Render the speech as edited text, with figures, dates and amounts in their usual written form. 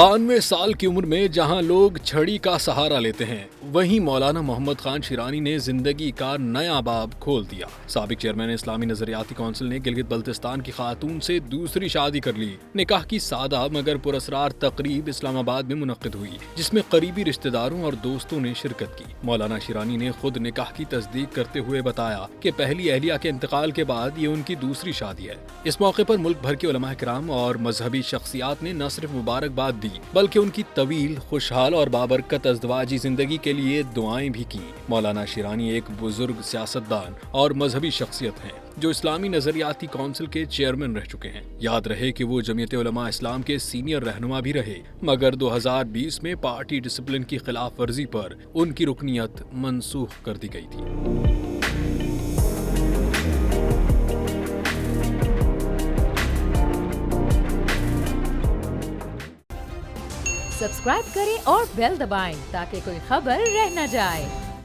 92 साल की उम्र में जहां लोग छड़ी का सहारा लेते हैं, वहीं मौलाना मोहम्मद खान शिरानी ने जिंदगी का नया बाब खोल दिया। साबिक चेयरमैन इस्लामी नजरियाती काउंसिल ने गिलगित बल्तिस्तान की खातून से दूसरी शादी कर ली। निकाह की सादा मगर पुरस्रार तकरीब इस्लामाबाद में मुनक्किद हुई, जिसमें करीबी रिश्तेदारों और दोस्तों ने शिरकत की। मौलाना शिरानी ने खुद निकाह की तस्दीक करते हुए बताया कि पहली अहलिया के इंतकाल के बाद ये उनकी दूसरी शादी है। इस मौके पर मुल्क भर के उलमा इकराम और मजहबी शख्सियात ने न सिर्फ मुबारकबाद दी, बल्कि उनकी तवील, खुशहाल और बाबरकत अज़दवाजी जिंदगी के लिए दुआएं भी की। मौलाना शिरानी एक बुजुर्ग सियासतदान और मजहबी शख्सियत हैं जो इस्लामी नजरियाती काउंसिल के चेयरमैन रह चुके हैं। याद रहे कि वो जमीयत उलमा इस्लाम के सीनियर रहनुमा भी रहे, मगर 2020 में पार्टी डिसिप्लिन की खिलाफ वर्जी पर उनकी रुकनियत मनसूख कर दी गई थी। सब्सक्राइब करें और बेल दबाएं ताकि कोई खबर रह न जाए।